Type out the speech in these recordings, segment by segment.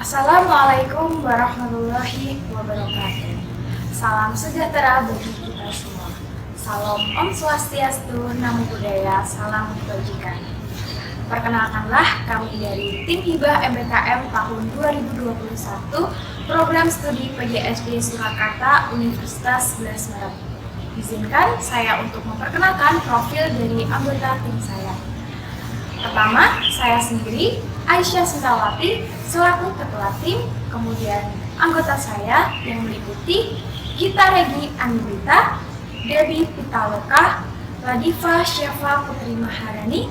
Assalamualaikum warahmatullahi wabarakatuh. Salam sejahtera bagi kita semua. Salam Om Swastiastu, Namo Buddhaya, Salam Kebajikan. Perkenalkanlah kami dari Tim Hibah MBKM tahun 2021, Program Studi PGSD Surakarta, Universitas 11 Maret. Izinkan saya untuk memperkenalkan profil dari anggota tim saya. Pertama, saya sendiri, Aisyah Sintawati, selaku ketua tim, kemudian anggota saya yang meliputi Gita Regi Anindita, Debbie Pitaloka, Ladifa Syafa Putri Maharani,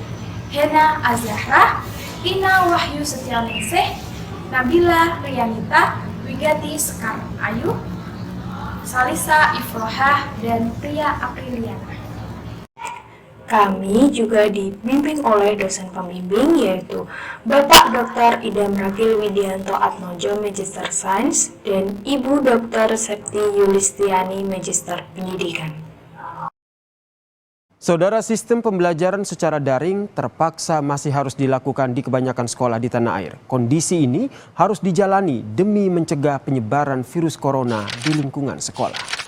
Hena Azahra, Ina Wahyu Setianingsih, Nabila Rianita, Wigati Sekar Ayu, Salisa Ifrohah, dan Pria Apriliana. Kami juga dibimbing oleh dosen pembimbing yaitu Bapak Dr. Idam Rafil Widianto Atmojo, Magister Sains, dan Ibu Dr. Septi Yulistiani, Magister Pendidikan. Saudara, sistem pembelajaran secara daring terpaksa masih harus dilakukan di kebanyakan sekolah di tanah air. Kondisi ini harus dijalani demi mencegah penyebaran virus corona di lingkungan sekolah.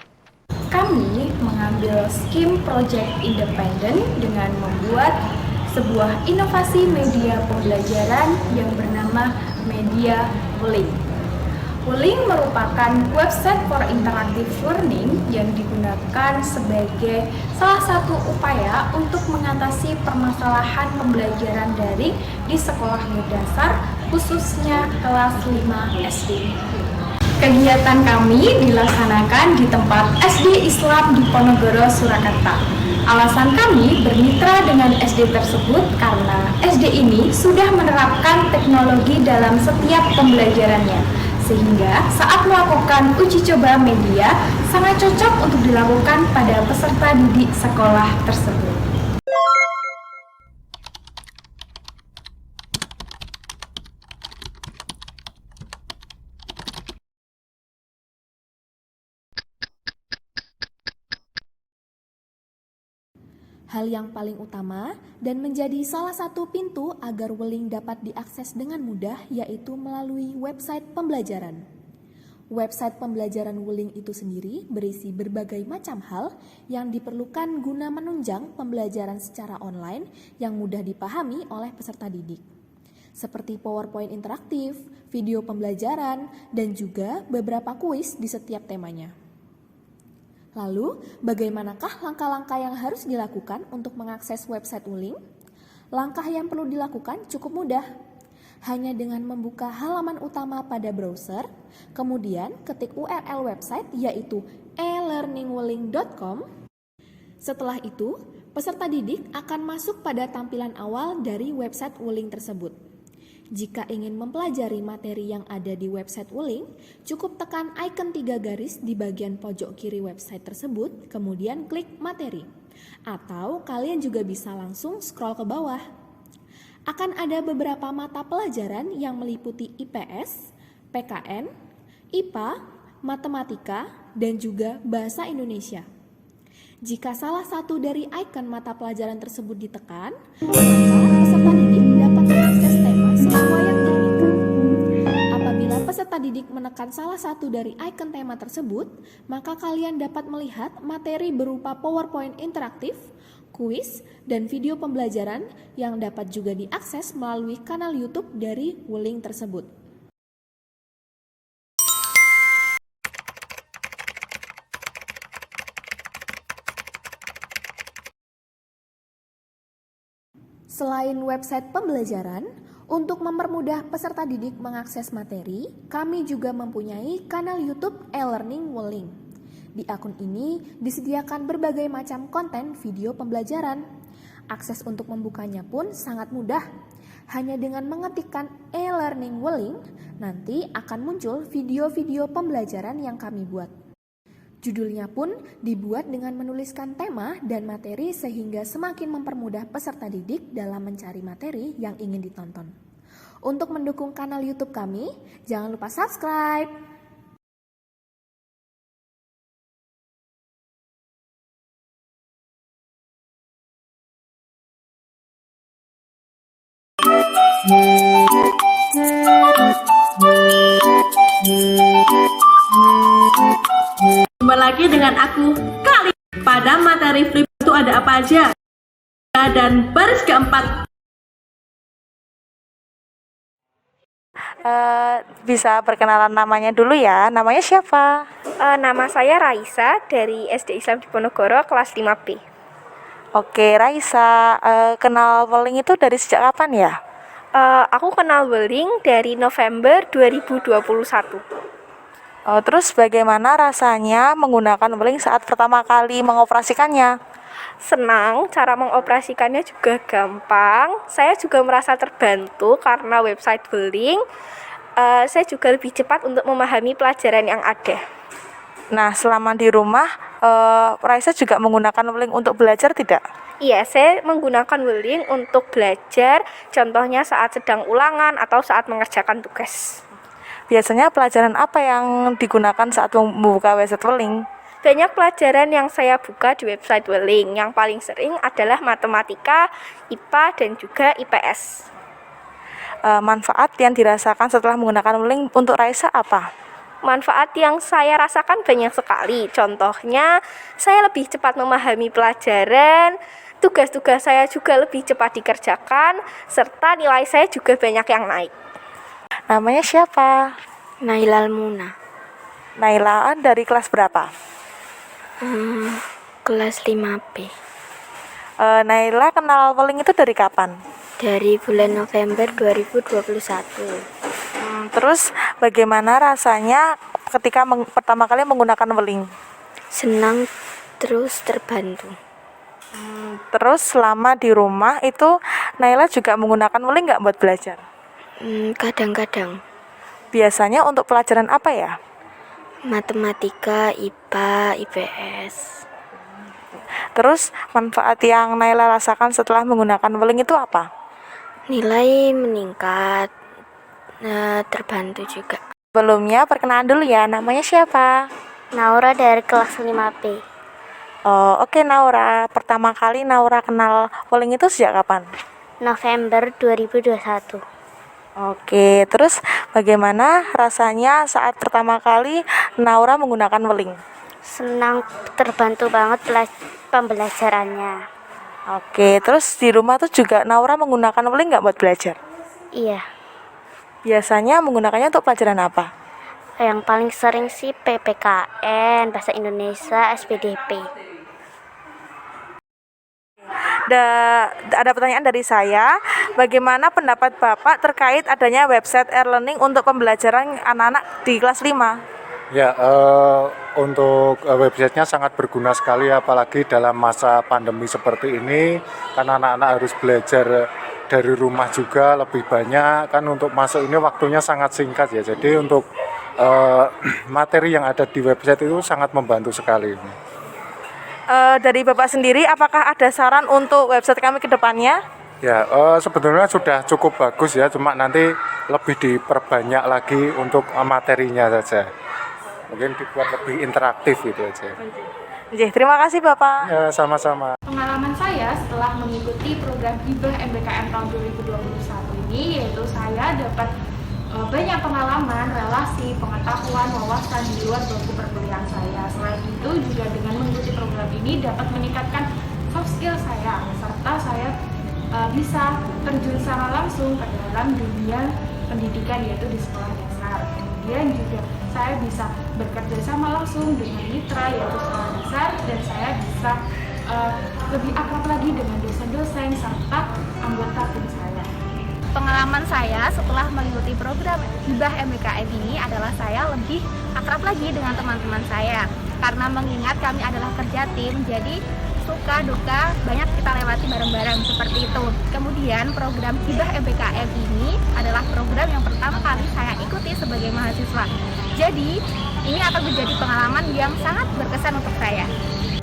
Kami mengambil skim project independen dengan membuat sebuah inovasi media pembelajaran yang bernama Media Wuling. Wuling merupakan website for interactive learning yang digunakan sebagai salah satu upaya untuk mengatasi permasalahan pembelajaran daring di sekolah dasar, khususnya kelas 5 SD. Kegiatan kami dilaksanakan di tempat SD Islam di Ponorogo, Surakarta. Alasan kami bermitra dengan SD tersebut karena SD ini sudah menerapkan teknologi dalam setiap pembelajarannya, sehingga saat melakukan uji coba media sangat cocok untuk dilakukan pada peserta didik sekolah tersebut. Hal yang paling utama dan menjadi salah satu pintu agar Wuling dapat diakses dengan mudah yaitu melalui website pembelajaran. Website pembelajaran Wuling itu sendiri berisi berbagai macam hal yang diperlukan guna menunjang pembelajaran secara online yang mudah dipahami oleh peserta didik. Seperti PowerPoint interaktif, video pembelajaran, dan juga beberapa kuis di setiap temanya. Lalu, bagaimanakah langkah-langkah yang harus dilakukan untuk mengakses website Wuling? Langkah yang perlu dilakukan cukup mudah. Hanya dengan membuka halaman utama pada browser, kemudian ketik URL website yaitu elearningwuling.com. Setelah itu, peserta didik akan masuk pada tampilan awal dari website Wuling tersebut. Jika ingin mempelajari materi yang ada di website Wuling, cukup tekan icon 3 garis di bagian pojok kiri website tersebut, kemudian klik materi. Atau kalian juga bisa langsung scroll ke bawah. Akan ada beberapa mata pelajaran yang meliputi IPS, PKN, IPA, Matematika, dan juga Bahasa Indonesia. Jika salah satu dari icon mata pelajaran tersebut ditekan, maka peserta didik dapat mengakses tema sesuai yang diinginkan. Apabila peserta didik menekan salah satu dari icon tema tersebut, maka kalian dapat melihat materi berupa PowerPoint interaktif, kuis, dan video pembelajaran yang dapat juga diakses melalui kanal YouTube dari Wuling tersebut. Selain website pembelajaran, untuk mempermudah peserta didik mengakses materi, kami juga mempunyai kanal YouTube e-learning Wuling. Di akun ini disediakan berbagai macam konten video pembelajaran. Akses untuk membukanya pun sangat mudah. Hanya dengan mengetikkan e-learning Wuling, nanti akan muncul video-video pembelajaran yang kami buat. Judulnya pun dibuat dengan menuliskan tema dan materi sehingga semakin mempermudah peserta didik dalam mencari materi yang ingin ditonton. Untuk mendukung kanal YouTube kami, jangan lupa subscribe. dengan aku kali pada materi flip itu ada apa aja. Dan baris keempat. Bisa perkenalan namanya dulu ya. Namanya siapa? Nama saya Raisa dari SD Islam Diponegoro kelas 5B. Oke, Raisa, kenal Weling itu dari sejak kapan ya? Aku kenal Weling dari November 2021. Terus bagaimana rasanya menggunakan Weling saat pertama kali mengoperasikannya? Senang, cara mengoperasikannya juga gampang. Saya juga merasa terbantu karena website Weling. Saya juga lebih cepat untuk memahami pelajaran yang ada. Nah, selama di rumah, Raisa juga menggunakan Weling untuk belajar tidak? Iya, saya menggunakan Weling untuk belajar, contohnya saat sedang ulangan atau saat mengerjakan tugas. Biasanya pelajaran apa yang digunakan saat membuka website Weling? Banyak pelajaran yang saya buka di website Weling. Yang paling sering adalah matematika, IPA, dan juga IPS. Manfaat yang dirasakan setelah menggunakan Weling untuk Raisa apa? Manfaat yang saya rasakan banyak sekali. Contohnya, saya lebih cepat memahami pelajaran, tugas-tugas saya juga lebih cepat dikerjakan, serta nilai saya juga banyak yang naik. Namanya siapa? Naila Almuna. Naila, dari kelas berapa? Kelas 5B. Naila kenal Weling itu dari kapan? Dari bulan November 2021. Terus bagaimana rasanya ketika pertama kali menggunakan Weling? Senang terus terbantu. Terus selama di rumah itu Naila juga menggunakan Weling nggak buat belajar? Kadang-kadang. Biasanya untuk pelajaran apa ya? Matematika, IPA, IPS. Terus manfaat yang Naila rasakan setelah menggunakan Weling itu apa? Nilai meningkat. Terbantu juga. Sebelumnya perkenalan dulu ya, namanya siapa? Naura dari kelas 5B. Oke Naura, pertama kali Naura kenal Weling itu sejak kapan? November 2021. Oke, terus bagaimana rasanya saat pertama kali Naura menggunakan Weling? Senang, terbantu banget pembelajarannya. Oke, terus di rumah tuh juga Naura menggunakan Weling nggak buat belajar? Iya. Biasanya menggunakannya untuk pelajaran apa? Yang paling sering sih PPKN, Bahasa Indonesia, SPDP. Ada pertanyaan dari saya, bagaimana pendapat Bapak terkait adanya website e-learning untuk pembelajaran anak-anak di kelas 5? Ya, untuk websitenya sangat berguna sekali, apalagi dalam masa pandemi seperti ini, kan anak-anak harus belajar dari rumah juga lebih banyak, kan untuk masuk ini waktunya sangat singkat ya, jadi untuk materi yang ada di website itu sangat membantu sekali. Dari Bapak sendiri, apakah ada saran untuk website kami ke depannya? Ya, sebetulnya sudah cukup bagus ya, cuma nanti lebih diperbanyak lagi untuk materinya saja. Mungkin dibuat lebih interaktif gitu aja. Terima kasih Bapak. Ya, sama-sama. Pengalaman saya setelah mengikuti program Hibah MBKM tahun 2021 ini, yaitu saya dapat banyak pengalaman, relasi, pengetahuan, wawasan di luar bangku perkuliahan saya. Selain itu juga dengan mengikuti program ini dapat meningkatkan soft skill saya, serta saya bisa terjun secara langsung ke dalam dunia pendidikan, yaitu di sekolah dasar. Kemudian juga saya bisa bekerja sama langsung dengan mitra, yaitu sekolah dasar, dan saya bisa lebih akrab lagi dengan dosen-dosen serta anggota tim saya. Pengalaman saya setelah mengikuti program Hibah MBKM ini adalah saya lebih akrab lagi dengan teman-teman saya. Karena mengingat kami adalah kerja tim, jadi suka duka banyak kita lewati bareng-bareng seperti itu. Kemudian program Hibah MBKM ini adalah program yang pertama kali saya ikuti sebagai mahasiswa. Jadi ini akan menjadi pengalaman yang sangat berkesan untuk saya.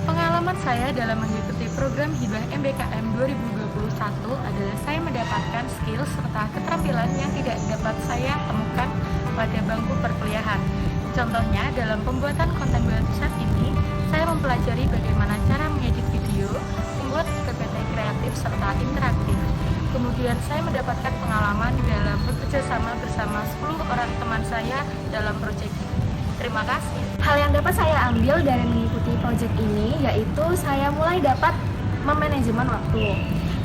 Pengalaman saya dalam mengikuti program Hibah MBKM 2021 adalah saya mendapatkan skill serta keterampilan yang tidak dapat saya temukan pada bangku perkuliahan. Contohnya, dalam pembuatan konten website ini, saya mempelajari bagaimana cara mengedit video, membuat PPT kreatif serta interaktif. Kemudian saya mendapatkan pengalaman dalam bekerja sama bersama 10 orang teman saya dalam proyek ini. Terima kasih. Hal yang dapat saya ambil dari mengikuti proyek ini yaitu saya mulai dapat memanajemen waktu.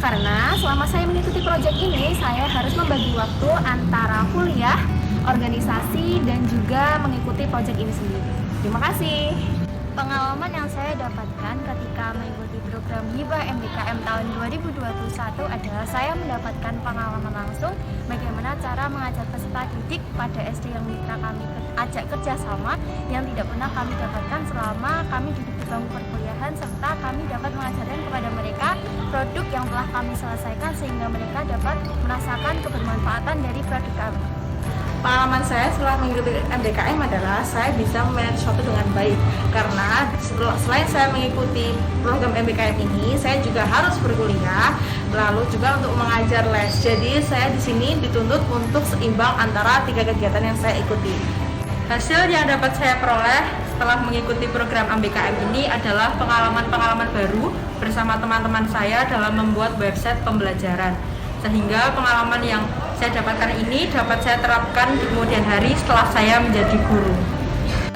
Karena selama saya mengikuti proyek ini, saya harus membagi waktu antara kuliah, organisasi, dan juga mengikuti proyek ini sendiri. Terima kasih. Pengalaman yang saya dapatkan ketika mengikuti program Hibah MBKM tahun 2021 adalah saya mendapatkan pengalaman langsung bagaimana cara mengajar peserta didik pada SD yang mitra kami ajak kerjasama yang tidak pernah kami dapatkan selama kami duduk di bangku perkuliahan, serta kami dapat mengajarkan kepada mereka produk yang telah kami selesaikan sehingga mereka dapat merasakan kebermanfaatan dari produk kami. Pengalaman saya setelah mengikuti MBKM adalah saya bisa memanage sesuatu dengan baik, karena selain saya mengikuti program MBKM ini, saya juga harus berkuliah, lalu juga untuk mengajar les. Jadi saya di sini dituntut untuk seimbang antara 3 kegiatan yang saya ikuti. Hasil yang dapat saya peroleh setelah mengikuti program MBKM ini adalah pengalaman-pengalaman baru bersama teman-teman saya dalam membuat website pembelajaran. Sehingga pengalaman yang saya dapatkan ini dapat saya terapkan di kemudian hari setelah saya menjadi guru.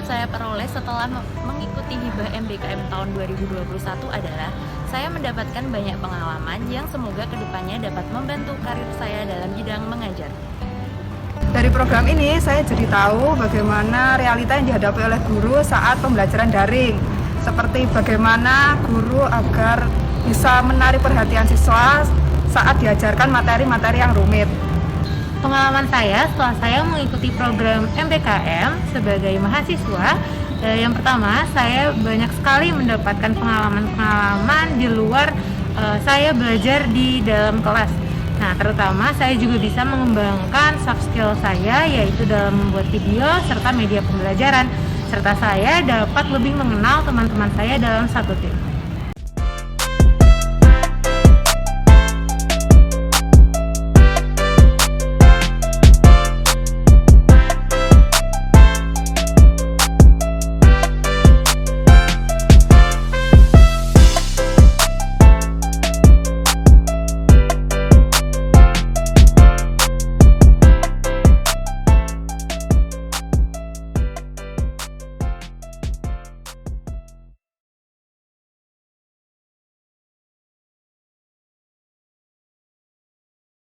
Saya peroleh setelah mengikuti Hibah MBKM tahun 2021 adalah saya mendapatkan banyak pengalaman yang semoga kedepannya dapat membantu karir saya dalam bidang mengajar. Dari program ini saya jadi tahu bagaimana realita yang dihadapi oleh guru saat pembelajaran daring. Seperti bagaimana guru agar bisa menarik perhatian siswa saat diajarkan materi-materi yang rumit. Pengalaman saya setelah saya mengikuti program MBKM sebagai mahasiswa, yang pertama saya banyak sekali mendapatkan pengalaman-pengalaman di luar saya belajar di dalam kelas. Nah, terutama saya juga bisa mengembangkan soft skill saya, yaitu dalam membuat video serta media pembelajaran, serta saya dapat lebih mengenal teman-teman saya dalam satu tim.